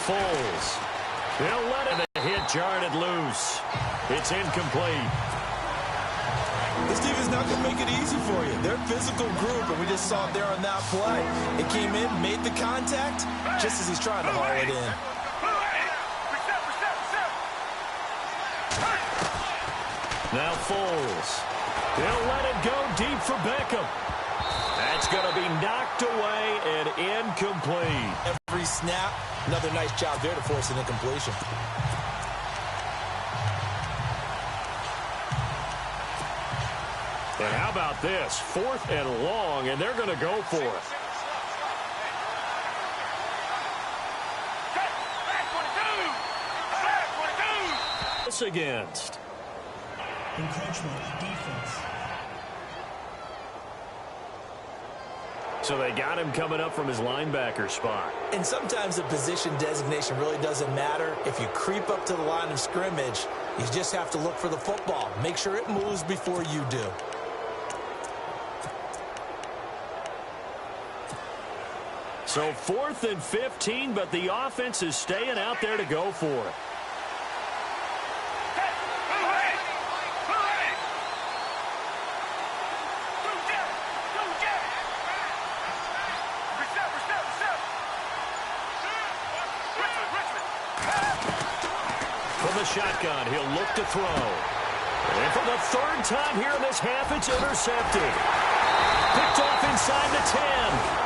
Foles. He'll let it. The hit jarred it loose. It's incomplete. This defense not going to make it easy for you. They're a physical group, and we just saw it there on that play. It came in, made the contact, just as he's trying to haul it in. Now Foles. He'll let it go deep for Beckham. That's going to be knocked away and incomplete. Every snap, another nice job there to force an incompletion. And how about this? 4th and long, and they're going to go for it. This against. Encroachment defense. So they got him coming up from his linebacker spot. And sometimes the position designation really doesn't matter. If you creep up to the line of scrimmage, you just have to look for the football. Make sure it moves before you do. So 4th and 15, but the offense is staying out there to go for it. From the shotgun, he'll look to throw. And for the 3rd time here in this half, it's intercepted. Picked off inside the 10.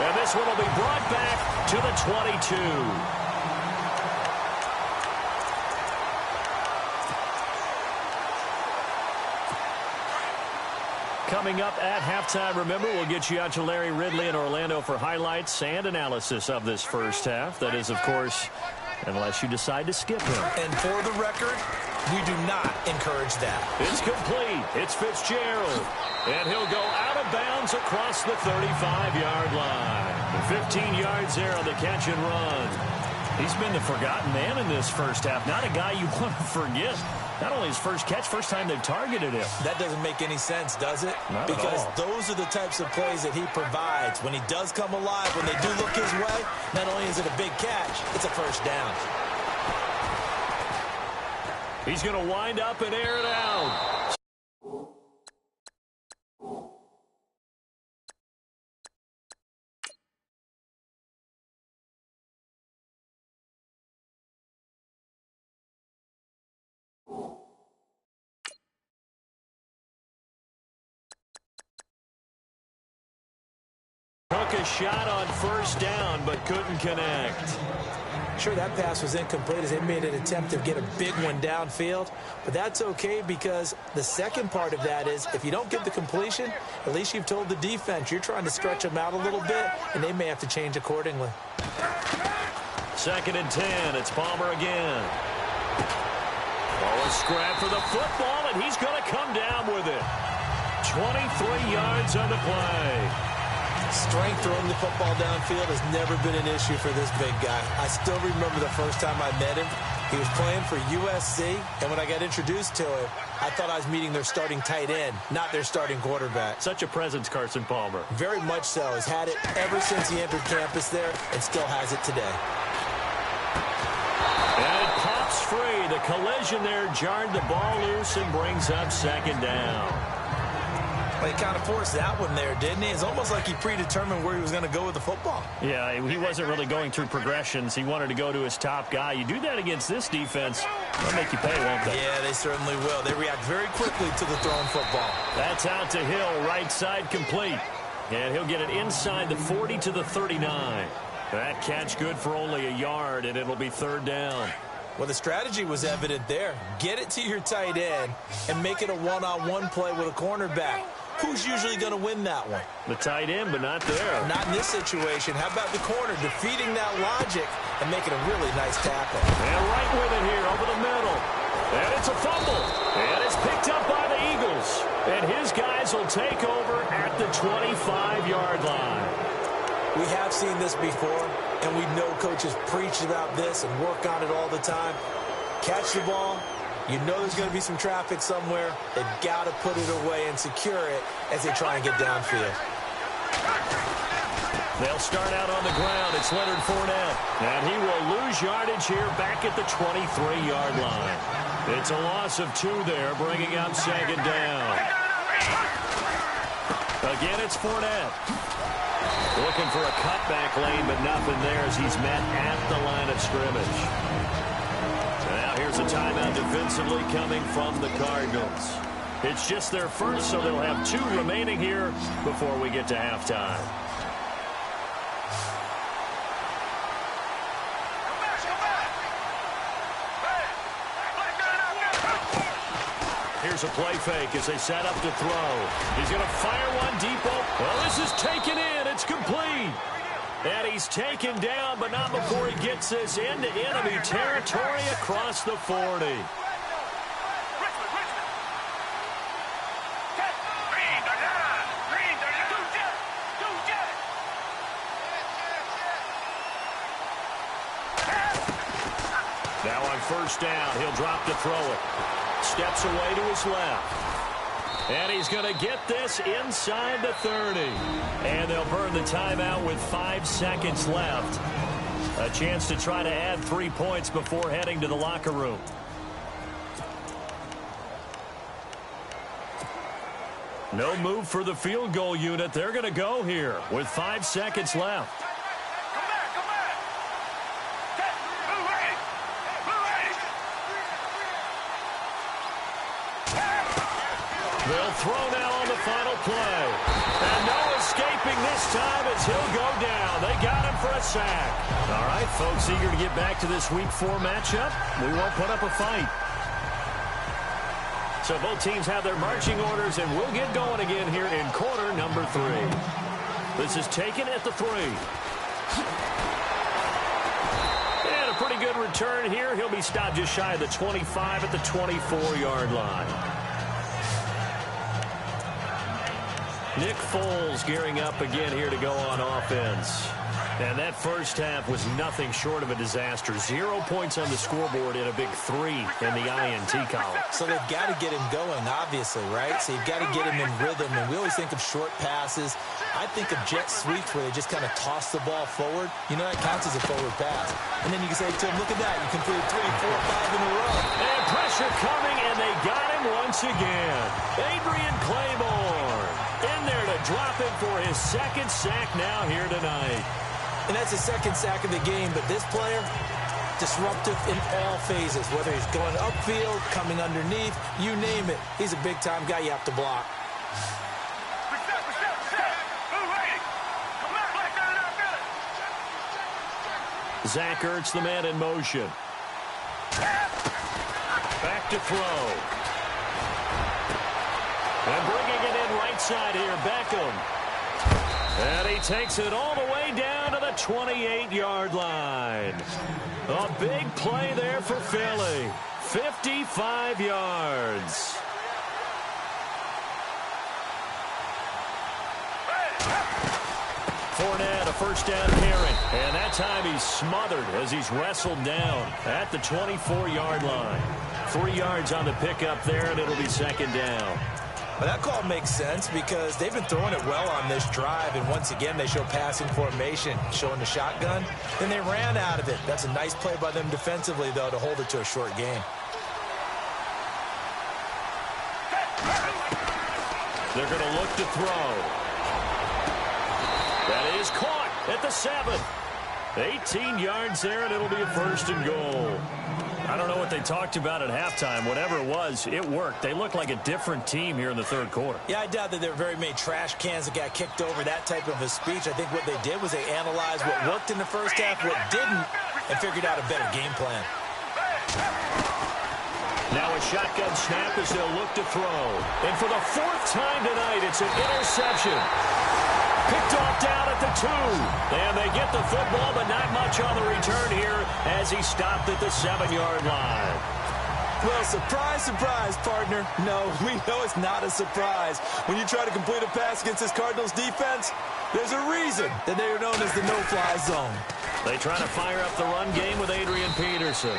And this one will be brought back to the 22. Coming up at halftime, remember, we'll get you out to Larry Ridley in Orlando for highlights and analysis of this first half. That is, of course, unless you decide to skip him. And for the record, we do not encourage that. It's complete. It's Fitzgerald. And he'll go out of bounds across the 35-yard line. 15 yards there on the catch and run. He's been the forgotten man in this first half. Not a guy you want to forget. Not only his first catch, first time they've targeted him. That doesn't make any sense, does it? Not because at all. Those are the types of plays that he provides. When he does come alive, when they do look his way, not only is it a big catch, it's a first down. He's going to wind up and air it out. Took a shot on first down, but couldn't connect. Sure, that pass was incomplete as they made an attempt to get a big one downfield, but that's okay because the second part of that is if you don't get the completion, at least you've told the defense you're trying to stretch them out a little bit, and they may have to change accordingly. 2nd and 10. It's Palmer again. Oh, a scrap for the football, and he's going to come down with it. 23 yards on the play. Strength throwing the football downfield has never been an issue for this big guy. I still remember the first time I met him. He was playing for USC, and when I got introduced to him, I thought I was meeting their starting tight end, not their starting quarterback. Such a presence, Carson Palmer. Very much so. Has had it ever since he entered campus there and still has it today. And it pops free. The collision there jarred the ball loose and brings up 2nd down. Well, he kind of forced that one there, didn't he? It's almost like he predetermined where he was going to go with the football. Yeah, he wasn't really going through progressions. He wanted to go to his top guy. You do that against this defense, they'll make you pay, won't they? Yeah, they certainly will. They react very quickly to the thrown football. That's out to Hill, right side complete. And he'll get it inside the 40 to the 39. That catch good for only a yard, and it'll be 3rd down. Well, the strategy was evident there. Get it to your tight end and make it a one-on-one play with a cornerback. Who's usually going to win that one? The tight end, but not there. Not in this situation. How about the corner defeating that logic and making a really nice tackle? And right with it here over the middle. And it's a fumble. And it's picked up by the Eagles. And his guys will take over at the 25-yard line. We have seen this before, and we know coaches preach about this and work on it all the time. Catch the ball. You know there's going to be some traffic somewhere. They've got to put it away and secure it as they try and get downfield. They'll start out on the ground. It's Leonard Fournette. And he will lose yardage here back at the 23-yard line. It's a loss of 2 there, bringing up second down. Again, it's Fournette. Looking for a cutback lane, but nothing there as he's met at the line of scrimmage. Now here's a timeout defensively coming from the Cardinals. It's just their first, so they'll have 2 remaining here before we get to halftime. Here's a play fake as they set up to throw. He's going to fire one deep. Well, this is taken in. It's complete. And he's taken down, but not before he gets this into enemy territory across the 40. Now on first down, he'll drop to throw it. Steps away to his left. And he's going to get this inside the 30. And they'll burn the timeout with 5 seconds left. A chance to try to add 3 points before heading to the locker room. No move for the field goal unit. They're going to go here with 5 seconds left. They'll throw now on the final play. And no escaping this time as he'll go down. They got him for a sack. All right, folks, eager to get back to this Week 4 matchup. We won't put up a fight. So both teams have their marching orders, and we'll get going again here in quarter number 3. This is taken at the 3. And a pretty good return here. He'll be stopped just shy of the 25 at the 24-yard line. Nick Foles gearing up again here to go on offense. And that first half was nothing short of a disaster. 0 points on the scoreboard and a big 3 in the INT column. So they've got to get him going, obviously, right? So you've got to get him in rhythm. And we always think of short passes. I think of jet sweeps where they just kind of toss the ball forward. You know, that counts as a forward pass. And then you can say to him, look at that. You completed 3, 4, 5 in a row. And pressure coming, and they got him once again. Adrian Claiborne in there to drop him for his 2nd sack now here tonight. And that's his 2nd sack of the game. But this player, disruptive in all phases, whether he's going upfield, coming underneath, you name it. He's a big-time guy you have to block. Zach Ertz, the man in motion. Back to throw. And bringing it in right side here, Beckham. And he takes it all the way down to the 28-yard line. A big play there for Philly. 55 yards. Fournette, a first down carry. And that time he's smothered as he's wrestled down at the 24-yard line. 3 yards on the pickup there, and it'll be 2nd down. Well, that call makes sense because they've been throwing it well on this drive, and once again they show passing formation, showing the shotgun. Then they ran out of it. That's a nice play by them defensively, though, to hold it to a short game. They're going to look to throw. That is caught at the 7. 18 yards there, and it'll be a 1st and goal. I don't know what they talked about at halftime. Whatever it was, it worked. They look like a different team here in the 3rd quarter. Yeah, I doubt that there were very many trash cans that got kicked over, that type of a speech. I think what they did was they analyzed what worked in the first half, what didn't, and figured out a better game plan. Now a shotgun snap as they'll look to throw. And for the 4th time tonight, it's an interception. Picked off down at the 2. And they get the football, but not much on the return here as he stopped at the 7-yard line. Well, surprise, surprise, partner. No, we know it's not a surprise. When you try to complete a pass against this Cardinals defense, there's a reason that they are known as the no-fly zone. They try to fire up the run game with Adrian Peterson.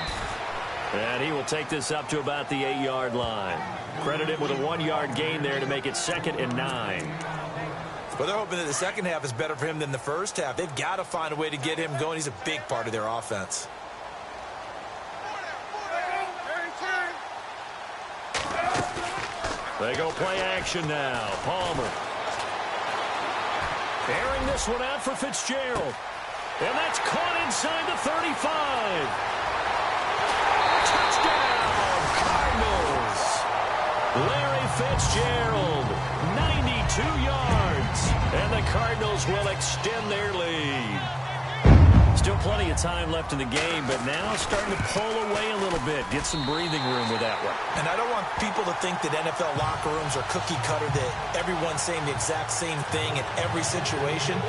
And he will take this up to about the 8-yard line. Credited with a 1-yard gain there to make it 2nd and 9. Well, they're hoping that the second half is better for him than the first half. They've got to find a way to get him going. He's a big part of their offense. They go play action now. Palmer. Airing this one out for Fitzgerald. And that's caught inside the 35. Touchdown, Cardinals. Larry Fitzgerald, 92 yards. And the Cardinals will extend their lead. Still plenty of time left in the game, but now starting to pull away a little bit. Get some breathing room with that one. And I don't want people to think that NFL locker rooms are cookie cutter, that everyone's saying the exact same thing in every situation.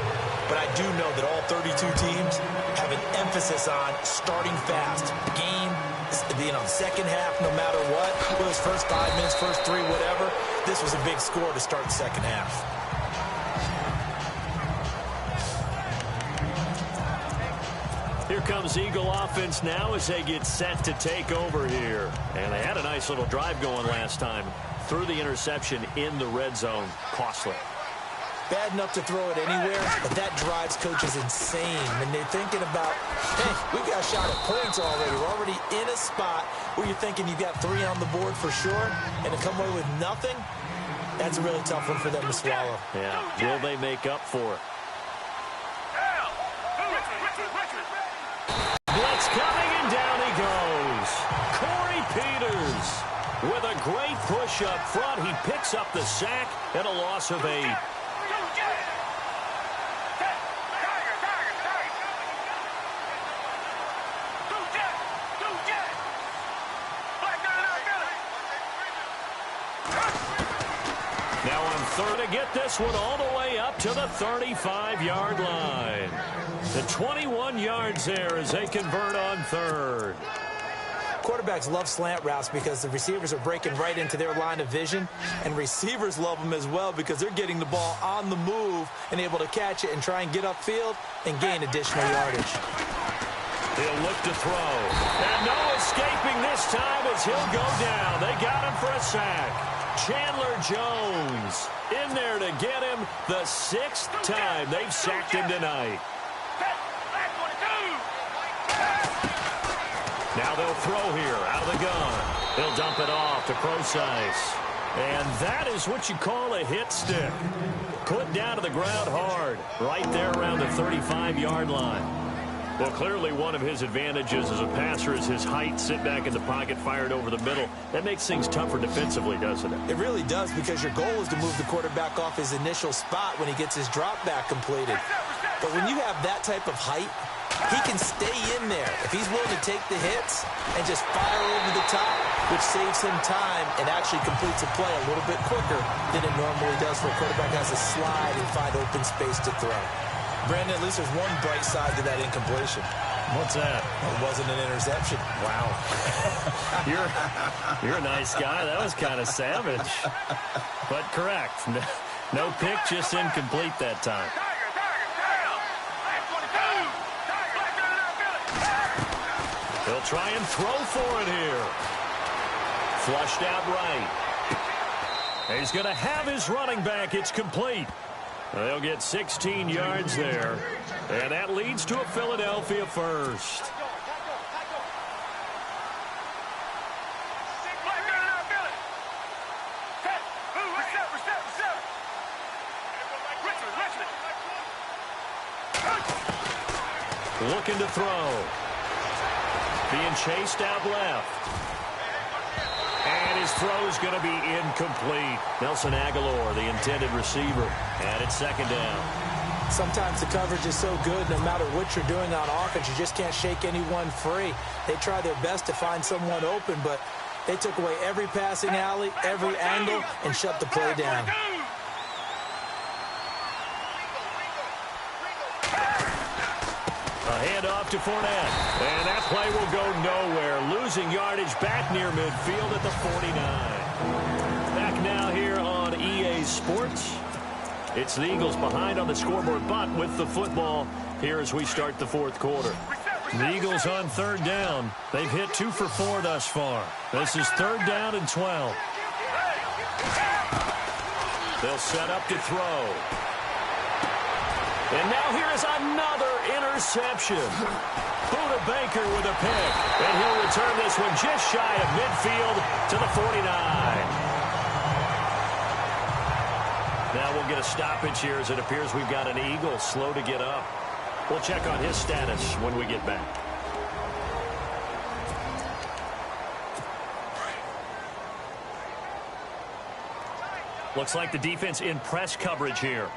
But I do know that all 32 teams have an emphasis on starting fast. The game is being on second half no matter what. Those first 5 minutes, first 3, whatever. This was a big score to start the second half. Here comes Eagle offense now as they get set to take over here. And they had a nice little drive going last time. Threw the interception in the red zone. Costly. Bad enough to throw it anywhere, but that drives coaches insane when they're thinking about, hey, we've got a shot at points already. We're already in a spot where you're thinking you've got 3 on the board for sure, and to come away with nothing, that's a really tough one for them to swallow. Yeah, will they make up for it? Blitz coming, and down he goes. Corey Peters with a great push up front. He picks up the sack and a loss of 8. Now on third to get this one all the way up to the 35-yard line. The 21 yards there as they convert on third. Quarterbacks love slant routes because the receivers are breaking right into their line of vision, and receivers love them as well because they're getting the ball on the move and able to catch it and try and get upfield and gain additional yardage. He'll look to throw. And no escaping this time as he'll go down. They got him for a sack. Chandler Jones in there to get him the 6th time they've sacked him tonight. Now they'll throw here out of the gun. He'll dump it off to Procise. And that is what you call a hit stick. Put down to the ground hard right there around the 35-yard line. Well, clearly one of his advantages as a passer is his height. Sit back in the pocket, fired over the middle. That makes things tougher defensively, doesn't it? It really does, because your goal is to move the quarterback off his initial spot when he gets his drop back completed. But when you have that type of height, he can stay in there if he's willing to take the hits and just fire over the top, which saves him time and actually completes a play a little bit quicker than it normally does where a quarterback has to slide and find open space to throw. Brandon, at least there's one bright side to that incompletion. What's that? It wasn't an interception. Wow. You're a nice guy. That was kind of savage. But correct. No pick, just incomplete that time. He'll try and throw for it here. Flushed out right. He's going to have his running back. It's complete. They'll get 16 yards there. And that leads to a Philadelphia first. Looking to throw. Being chased out left. And his throw is going to be incomplete. Nelson Aguilar, the intended receiver, and it's second down. Sometimes the coverage is so good, no matter what you're doing on offense, you just can't shake anyone free. They try their best to find someone open, but they took away every passing alley, every angle, and shut the play down. A handoff to Fournette. And that play will go nowhere. Losing yardage back near midfield at the 49. Back now here on EA Sports. It's the Eagles behind on the scoreboard, but with the football here as we start the fourth quarter. The Eagles on third down. They've hit 2 for 4 thus far. This is third down and 12. They'll set up to throw. And now here is another interception. Buda Baker with a pick. And he'll return this one just shy of midfield to the 49. Now we'll get a stoppage here as it appears we've got an Eagle slow to get up. We'll check on his status when we get back. Looks like the defense in press coverage here.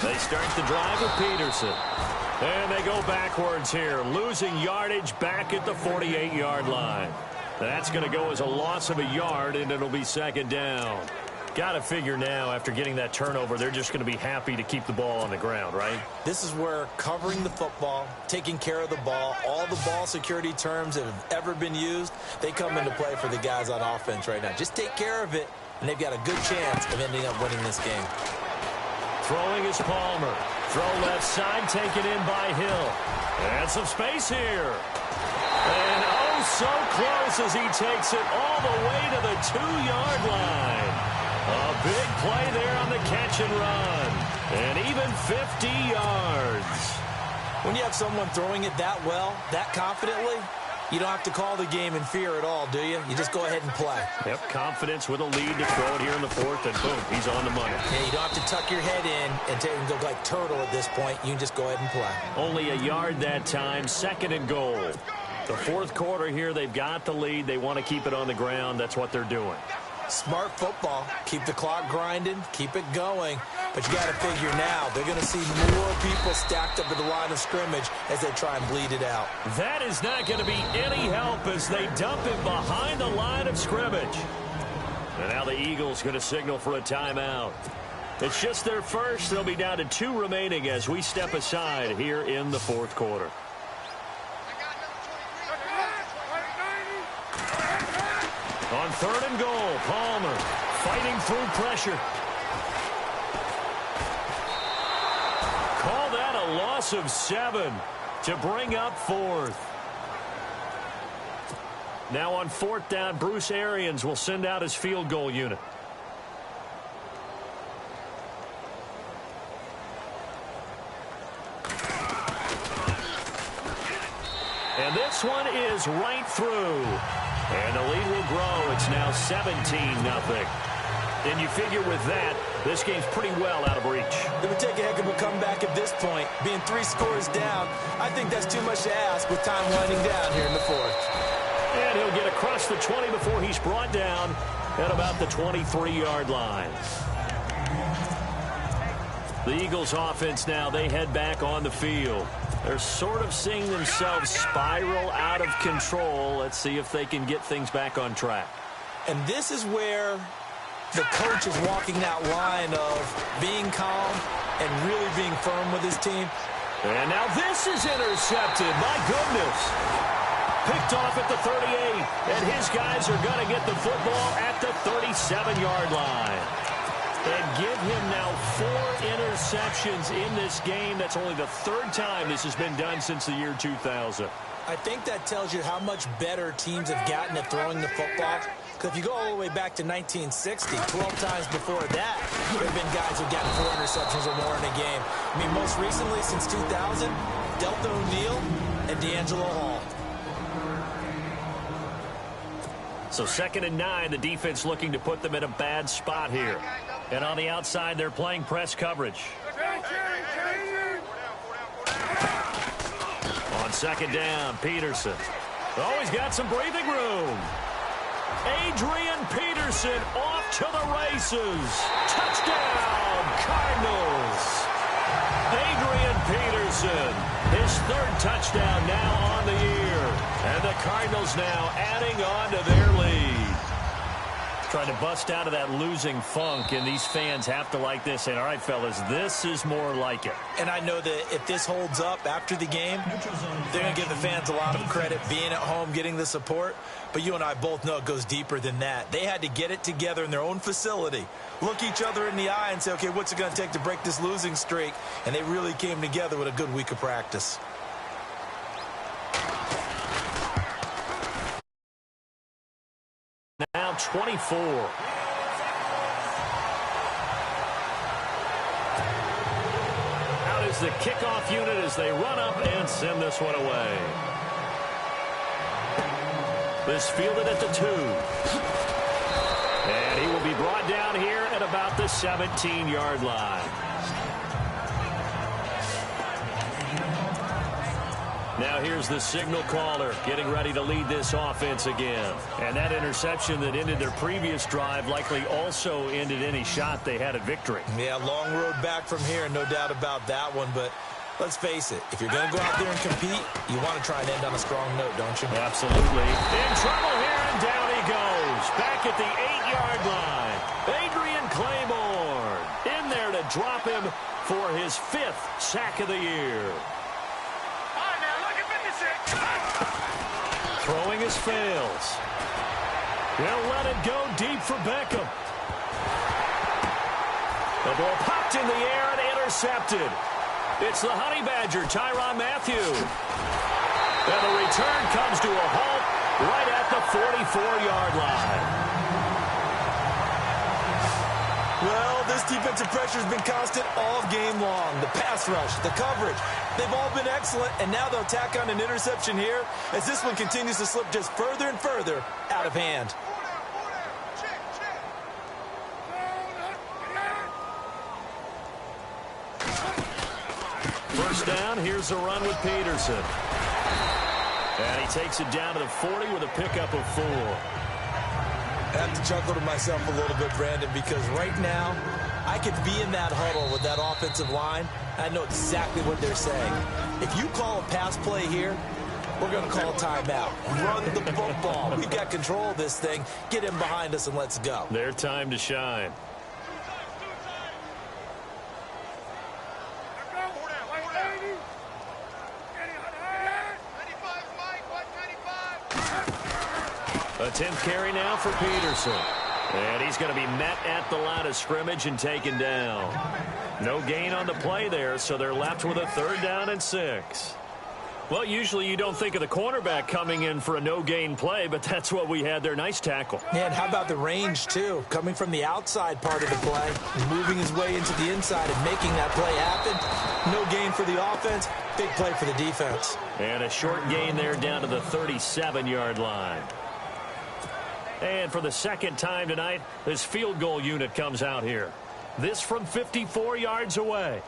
They start the drive with Peterson. And they go backwards here, losing yardage back at the 48-yard line. That's going to go as a loss of a yard, and it'll be second down. Got to figure now, after getting that turnover, they're just going to be happy to keep the ball on the ground, right? This is where covering the football, taking care of the ball, all the ball security terms that have ever been used, they come into play for the guys on offense right now. Just take care of it, and they've got a good chance of ending up winning this game. Throwing is Palmer. Throw left side, taken in by Hill. And some space here. And oh, so close as he takes it all the way to the 2-yard line. A big play there on the catch and run. And even 50 yards. When you have someone throwing it that well, that confidently, you don't have to call the game in fear at all, do you? You just go ahead and play. Yep, confidence with a lead to throw it here in the fourth, and boom, he's on the money. Yeah, you don't have to tuck your head in and go like turtle at this point. You can just go ahead and play. Only a yard that time, second and goal. The fourth quarter here, they've got the lead. They want to keep it on the ground. That's what they're doing. Smart football. Keep the clock grinding. Keep it going. But you got to figure now, they're going to see more people stacked up at the line of scrimmage as they try and bleed it out. That is not going to be any help as they dump it behind the line of scrimmage. And now the Eagles going to signal for a timeout. It's just their first. They'll be down to 2 remaining as we step aside here in the fourth quarter. On third and goal, Palmer fighting through pressure. Call that a loss of 7 to bring up fourth. Now on fourth down, Bruce Arians will send out his field goal unit. And this one is right through. And the lead will grow. It's now 17-0. And you figure with that, this game's pretty well out of reach. It would take a heck of a comeback at this point. Being 3 scores down, I think that's too much to ask with time winding down here in the fourth. And he'll get across the 20 before he's brought down at about the 23-yard line. The Eagles offense now, they head back on the field. They're sort of seeing themselves spiral out of control. Let's see if they can get things back on track. And this is where the coach is walking that line of being calm and really being firm with his team. And now this is intercepted. My goodness. Picked off at the 38. And his guys are going to get the football at the 37-yard line. And give him now 4 interceptions in this game. That's only the 3rd time this has been done since the year 2000. I think that tells you how much better teams have gotten at throwing the football. Because if you go all the way back to 1960, 12 times before that, there have been guys who've gotten 4 interceptions or more in a game. I mean, most recently, since 2000, Delta O'Neal and D'Angelo Hall. So 2nd and 9, the defense looking to put them in a bad spot here. And on the outside, they're playing press coverage. On 2nd down, Peterson. Oh, he's got some breathing room. Adrian Peterson off to the races. Touchdown, Cardinals. Adrian Peterson, his 3rd touchdown now on the year. And the Cardinals now adding on to their lead. Trying to bust out of that losing funk, and these fans have to like this. And all right, fellas, this is more like it. And I know that if this holds up after the game, they're going to give the fans a lot of credit being at home, getting the support. But you and I both know it goes deeper than that. They had to get it together in their own facility, look each other in the eye and say, okay, what's it going to take to break this losing streak? And they really came together with a good week of practice. Now 24. Out is the kickoff unit as they run up and send this one away. This fielded at the 2. And he will be brought down here at about the 17-yard line. Now here's the signal caller getting ready to lead this offense again. And that interception that ended their previous drive likely also ended any shot they had at victory. Yeah, long road back from here, no doubt about that one. But let's face it, if you're going to go out there and compete, you want to try and end on a strong note, don't you? Absolutely. In trouble here, and down he goes. Back at the 8-yard line. Adrian Claiborne in there to drop him for his 5th sack of the year. Throwing his fails. They'll let it go deep for Beckham. The ball popped in the air and intercepted. It's the Honey Badger, Tyrann Mathieu. And the return comes to a halt right at the 44-yard line. Well, this defensive pressure has been constant all game long. The pass rush, the coverage, they've all been excellent, and now they'll tack on an interception here as this one continues to slip just further and further out of hand. First down, here's a run with Peterson. And he takes it down to the 40 with a pickup of 4. I have to chuckle to myself a little bit, Brandon, because right now I could be in that huddle with that offensive line. I know exactly what they're saying. If you call a pass play here, we're going to call a timeout. Run the football. We've got control of this thing. Get him behind us and let's go. Their time to shine. A 10th carry now for Peterson. And he's going to be met at the line of scrimmage and taken down. No gain on the play there, so they're left with a 3rd down and 6. Well, usually you don't think of the cornerback coming in for a no-gain play, but that's what we had there. Nice tackle. Yeah, and how about the range, too? Coming from the outside part of the play, moving his way into the inside and making that play happen. No gain for the offense, big play for the defense. And a short gain there down to the 37-yard line. And for the second time tonight, this field goal unit comes out here. This from 54 yards away.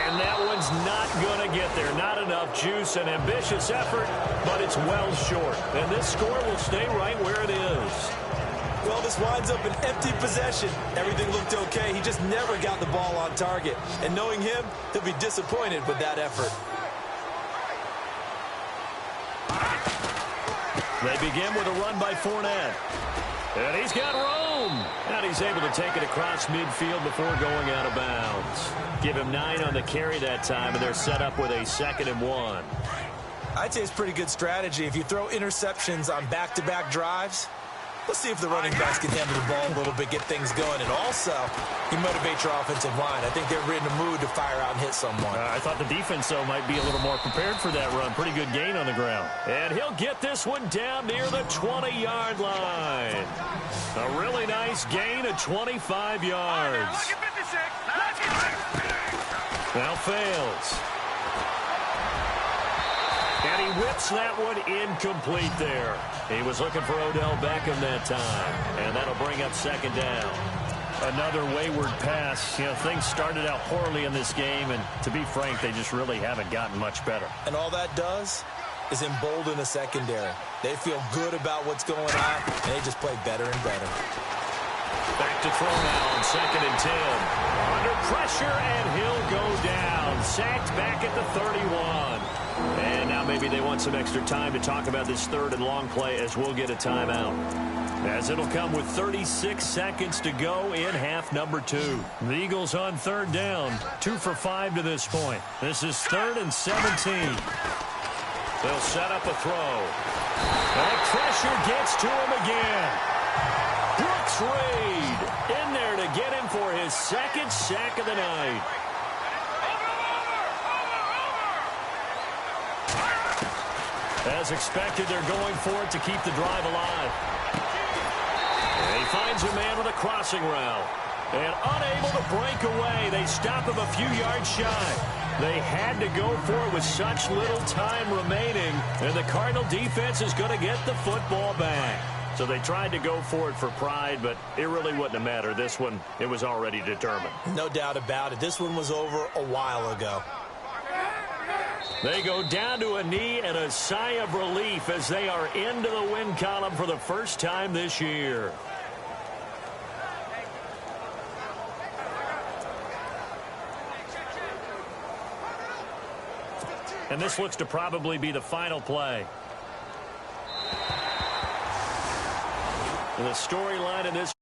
And that one's not going to get there. Not enough juice, an ambitious effort, but it's well short. And this score will stay right where it is. Well, this winds up an empty possession. Everything looked okay. He just never got the ball on target. And knowing him, he'll be disappointed with that effort. They begin with a run by Fournette. And he's got room. And he's able to take it across midfield before going out of bounds. Give him 9 on the carry that time, and they're set up with a 2nd and 1. I'd say it's pretty good strategy. If you throw interceptions on back-to-back drives, let's see if the running backs can handle the ball a little bit, get things going. And also, you motivate your offensive line. I think they're in the mood to fire out and hit someone. I thought the defense, though, might be a little more prepared for that run. Pretty good gain on the ground. And he'll get this one down near the 20-yard line. A really nice gain of 25 yards. Now fails. And he whips that one incomplete there. He was looking for Odell Beckham that time. And that'll bring up 2nd down. Another wayward pass. You know, things started out poorly in this game, and to be frank, they just really haven't gotten much better. And all that does is embolden the secondary. They feel good about what's going on, and they just play better and better. Back to throw now on 2nd and 10. Under pressure, and he'll go down. Sacked back at the 31. And now maybe they want some extra time to talk about this 3rd and long play as we'll get a timeout. As it'll come with 36 seconds to go in half number 2. The Eagles on 3rd down. 2 for 5 to this point. This is 3rd and 17. They'll set up a throw. That pressure gets to him again. Brooks Reed in there to get him for his 2nd sack of the night. As expected, they're going for it to keep the drive alive. And he finds a man with a crossing route. And unable to break away, they stop him a few yards shy. They had to go for it with such little time remaining, and the Cardinal defense is going to get the football back. So they tried to go for it for pride, but it really wouldn't have mattered. This one, it was already determined. No doubt about it. This one was over a while ago. They go down to a knee and a sigh of relief as they are into the win column for the first time this year. And this looks to probably be the final play. And the storyline in this